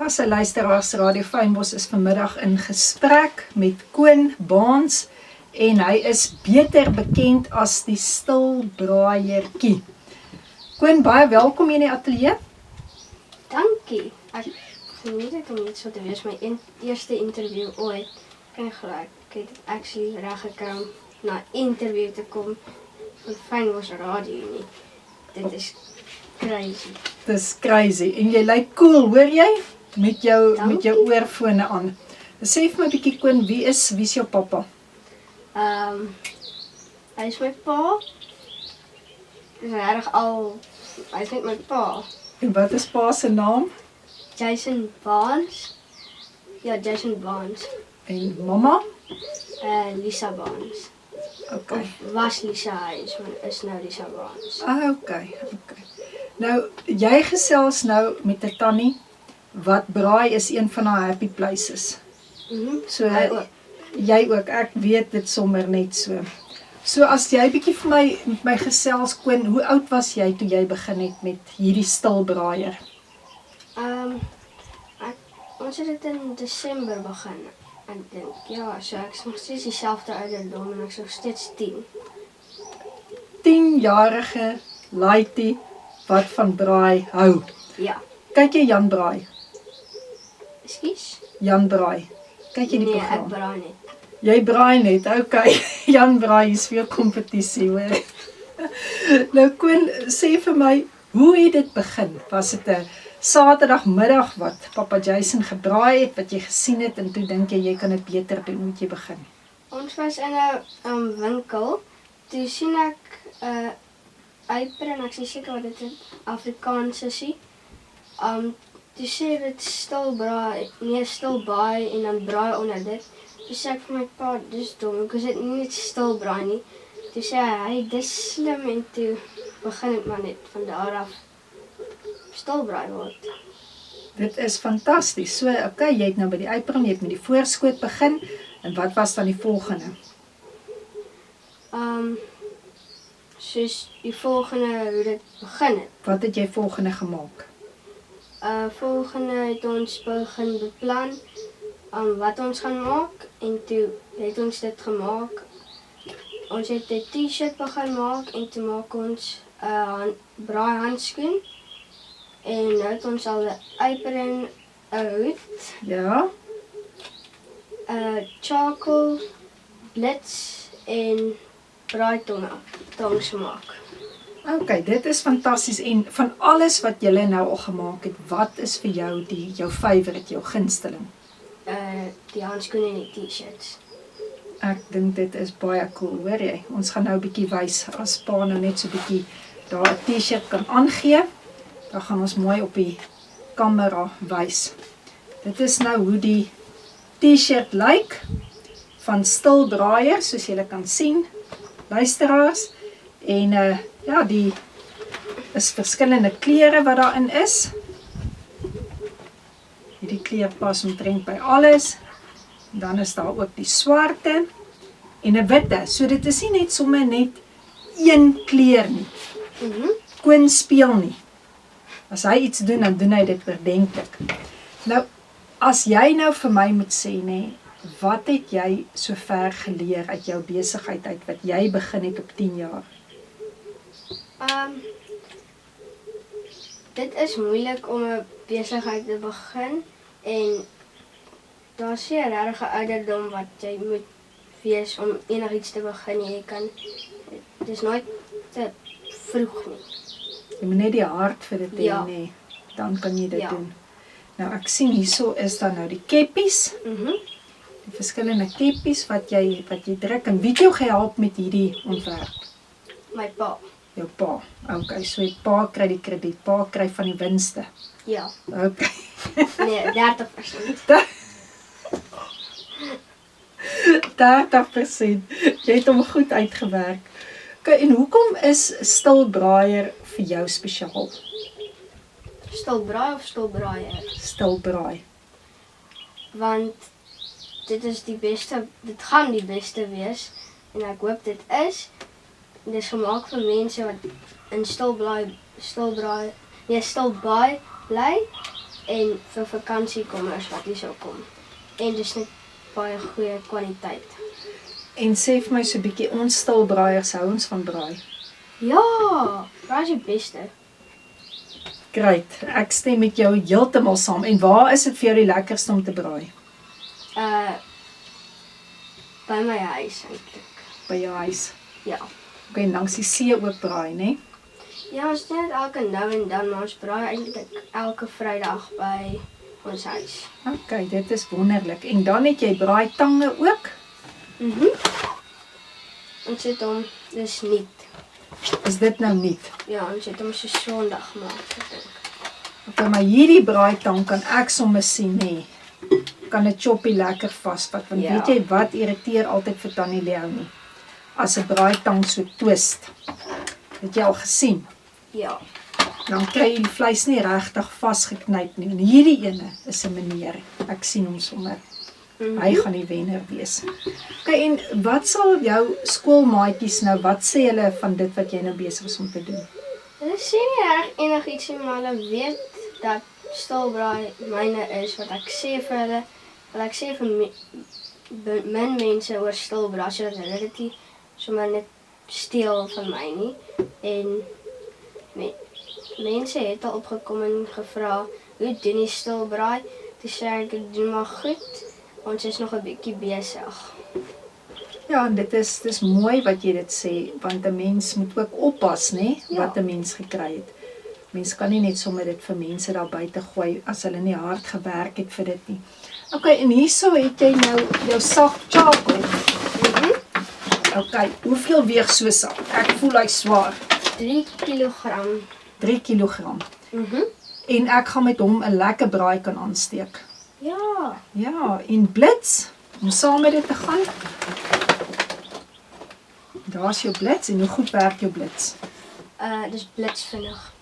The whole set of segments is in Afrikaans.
As 'n luisteraars, Radio Fynbos is vanmiddag in gesprek met Koen Baans en hy is beter bekend as die stilbraaiertjie. Koen, baie welkom hier in die ateljee. Dankie. Ek geniet dit om net so te wees. My eerste interview ooit. Kan gelijk. Ek het actually reg gekry om na 'n interview te kom van Fynbos Radio nie. Dit is crazy. Dis crazy. En jy lyk cool, hoor jy? Met jou oorfone aan. Sê vir my 'n bietjie, Koen, wie is jou pappa? Hy is my pa. Hy is net my pa. En wat is pa se naam? Jason Barnes. Ja, Jason Barnes. En mamma? Lisa Barnes. Okay. Of was Lisa, hy is nou Lisa Barnes. Okay. Nou, jy gesels nou met 'n tannie wat braai is een van haar happy places. So Hy ook. jy ook, ek weet dit sommer net so. So as jy bietjie vir met my gesels, Koen, hoe oud was jy toe jy begin het met hierdie stilbraaier? Ons het dit in Desember begin. Ek dink, ja, so ek is nog steeds dieselfde ouderdom en ek is nog steeds 10. 10-jarige laaitie wat van braai hou. Ja. Kyk jy Jan Braai? Ekskuus? Jan Braai. Kyk jy die Nee, ek program? braai net. Jy braai net, okay. Jan Braai is veel kompetisie, hoor. Nou Koen, sê vir my, hoe het dit begin? Was dit 'n Saterdagmiddag wat Papa Jason gebraai het, wat jy gesien het en toe dink jy kan dit beter doen, hoe het jy begin? Ons was in 'n winkel. Toe sien ek 'n yper en ek is nie seker wat dit in Afrikaans is nie. Toe sê dit stilbraai en dan braai onder dit. Toe sê ek vir my pa, dis dom, ek is dit nie net stilbraai nie. Toe sê hy, dis slim en toe begin het maar net van daar af stilbraai word. Dit is fantasties. So, okay, jy het nou by die yper, jy het met die voorskoot begin, en wat was dan die volgende? Soos die volgende hoe dit begin het. Wat het jy volgende gemaak? Volgende het ons begin beplan wat ons gaan maak en toe het ons dit gemaak. Ons het 'n T-shirt begin maak en toe maak ons 'n braai handskoen en nou het ons al 'n apron, 'n hoed, Ja, 'n charcoal, blits en braaitongs gemaak. okay, dit is fantasties. En van alles wat julle nou al gemaak het, wat is vir jou jou favourite, jou gunsteling? Die handskoene en die T-shirts. Ek dink dit is baie cool, hoor jy? Ons gaan nou 'n bietjie wys, as pa nou net so 'n bietjie daar 'n T-shirt kan aangee, dan gaan ons mooi op die kamera wys. Dit is nou hoe die T-shirt lyk, van stilbraaier, soos julle kan sien, luisteraars, en ja, die is verskillende kleure wat daarin is. Hierdie kleur pas omtrent by alles. Dan is daar ook die swarte en 'n witte. So dit is nie net sommer net een kleur nie. Koen speel nie. As hy iets doen, dan doen hy dit oordentlik. Nou, as jy nou vir my moet sê, nee, wat het jy so ver geleer uit jou besigheid uit wat jy begin het op 10 jaar? Dit is moeilik om 'n besigheid te begin en daar is nie 'n regte ouderdom wat jy moet wees om enigiets te begin. Dit is nooit te vroeg nie. Jy moet net die hart vir dit hê, Ja. nee, dan kan jy dit Ja. doen. Nou ek sien hierso is dan nou die keppies, die verskillende keppies wat jy druk, en wie het jou gehelp met hierdie ontwerp? My pa. Jou pa. Okay, so die pa kry die krediet, pa kry van die winste. Ja. Okay. Nee, 30%. 30%. Jy het hom goed uitgewerk. Okay, en hoekom is stilbraaier vir jou spesiaal? Stilbraai of stilbraaier? Stilbraai. Want dit gaan die beste wees en ek hoop dit is. Dit is gemaak vir mense wat in stilbaai bly en vir vakansiekommers wat hier sal kom. En dis net baie goeie kwaliteit. En sê vir my so 'n bietjie, ons stilbraaiers hou ons van braai. Ja, braai is die beste. Great, ek stem met jou heeltemal saam. En waar is dit vir jou die lekkerste om te braai? By my huis eintlik. By jou huis. Ja. Okay, en langs die see ook braai, né? Ja, ons doen dit elke nou en dan, maar ons braai eintlik elke Vrydag by ons huis. Okay, dit is wonderlik. En dan het jy braaitange ook? Ons het hom, dis niet. Is dit nou nie? Ja, ons het hom so Sondag gemaak, ek dink. Okay, maar hierdie braaitang kan ek sommer sien, hè. Kan 'n choppie lekker vasvat, want Ja. weet jy wat irriteer altyd vir Tannie Leonie? As 'n braaitang so twist. Het jy al gesien? Ja. Dan kry jy die vleis nie regtig vasgeknyp nie. En hierdie ene is 'n meneer. Ek sien hom sommer. Hy gaan die wenner wees. Okay, en wat sal jou skoolmaatjies nou, wat sê hulle van dit wat jy nou besig is om te doen? Hulle sê nie reg enigiets nie, maar hulle weet dat stilbraai myne is wat ek sê vir hulle. Wat ek sê vir min mense oor stilbraai, sodat hulle dit nie sommer net steel van my nie. En mense het al opgekom en gevra, hoe doen jy stilbraai? Toe sê ek doen maar goed. Ons is nog 'n bietjie besig. Ja, en dis mooi wat jy dit sê, want 'n mens moet ook oppas, né, Ja. wat 'n mens gekry het. Mens kan nie net sommer dit vir mense daar buite gooi as hulle nie hard gewerk het vir dit nie. Okay, en hierso het jy nou jou sak charcoal. Okay, hoeveel weeg so 'n sak? Ek voel hy swaar. 3 kilogram. 3 kilogram. En ek gaan met hom 'n lekker braai kan aansteek. Ja. Ja, en blits, om saam met dit te gaan. Daar's jou blits, en hoe goed werk jou blits? Dis blitsvinnig.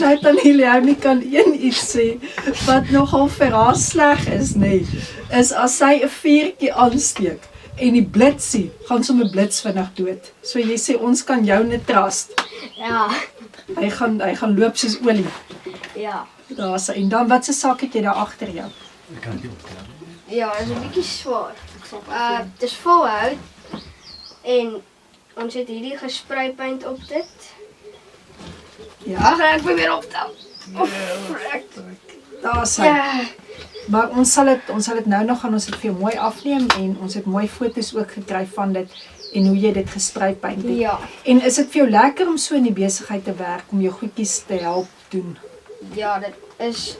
Nou Tannie Leonie kan iets sê, wat nogal vir haar sleg is, nee, is as sy 'n vuurtjie aansteek, en die blitsie, gaan sommer blitsvinnig dood. So jy sê, ons kan jou net trust. Ja. Hy gaan loop soos olie. Ja. Daar sy, en dan wat se sak het jy daar agter jou? Ja, dit is 'n bietjie swaar. Dis vol hout en ons het hierdie gespreipaint op dit. Ja, Ek probeer optel. daar sy. Ja. Maar ons sal dit nou nog gaan ons dit vir jou mooi afneem en ons het mooi foto's ook gekry van dit en hoe jy dit gespreipaint het. Ja. En is dit vir jou lekker om so in die besigheid te werk om jou goedjies te help doen? Ja, dit is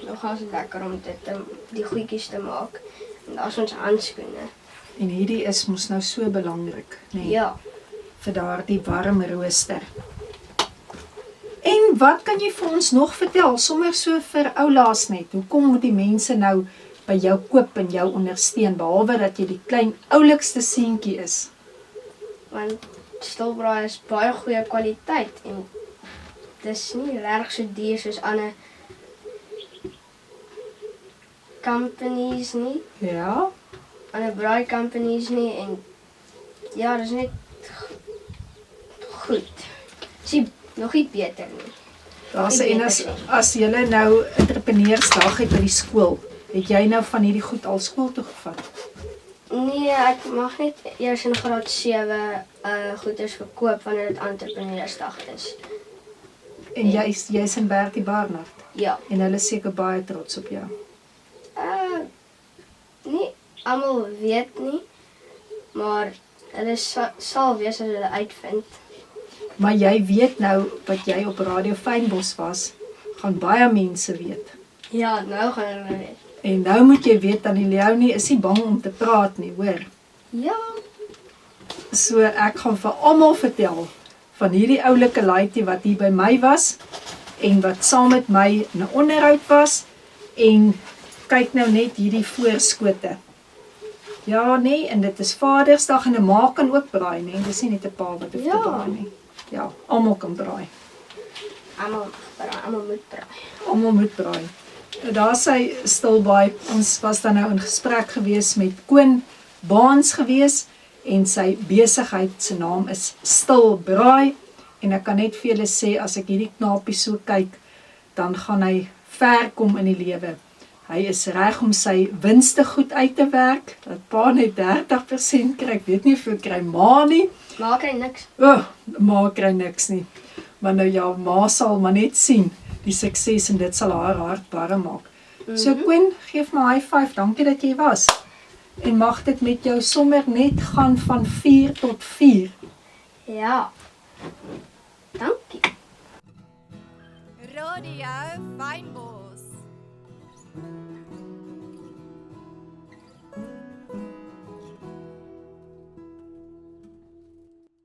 nogal lekker om die goedjies te maak. En daar's ons handskoene. En hierdie is mos nou so belangrik, nee, Ja. vir daardie warm rooster. En wat kan jy vir ons nog vertel, sommer so vir oulaas net? Hoekom moet die mense nou by jou koop en jou ondersteun, behalwe dat jy die klein oulikste seentjie is? Want stilbraai is baie goeie kwaliteit en dis nie reg so duur soos ander companies nie. Ja, Ander braai companies nie en ja, dis net goed. Dis nog nie beter nie. daar's en as julle nou entrepreneursdag het by die skool, het jy nou van hierdie goed al skool toe gevat? Nee, ek mag net eers in graad 7 goeders verkoop wanneer dit entrepreneursdag is. En jy's in Bertie Barnard Ja. en hulle is seker baie trots op jou. Nie almal weet nie, maar hulle sal wees as hulle uitvind. Maar jy weet nou wat jy op Radio Fynbos was, gaan baie mense weet. Ja, nou gaan hulle weet. En nou moet jy weet dat die Leonie is nie bang om te praat nie, hoor. Ja. So ek gaan vir almal vertel van hierdie oulike laaitjie wat hier by my was en wat saam met my in 'n onderhoud was en kyk nou net hierdie voorskote. Ja, nee, en dit is Vadersdag en 'n ma kan ook braai, nee, dis nie net 'n pa wat hoef te braai nie. Ja, almal kan braai. Almal moet braai. Almal moet braai. Daar sy Stilbaai, ons was dan nou in gesprek gewees met Koen Baans gewees en sy besigheid se naam is Stilbraai en ek kan net vir julle sê as ek hierdie knapie so kyk, dan gaan hy ver kom in die lewe. Hy is reg om sy winste goed uit te werk, dat pa net 30% kry, ek weet nie hoeveel kry ma nie. Ma kry niks. Ma kry niks nie. Maar nou ja, ma sal maar net sien die sukses en dit sal haar hart warm maak. So Quinn, geef my high five, dankie dat jy was. En mag dit met jou sommer net gaan van 4 tot 4. Ja. Dankie. Radio Fynbos.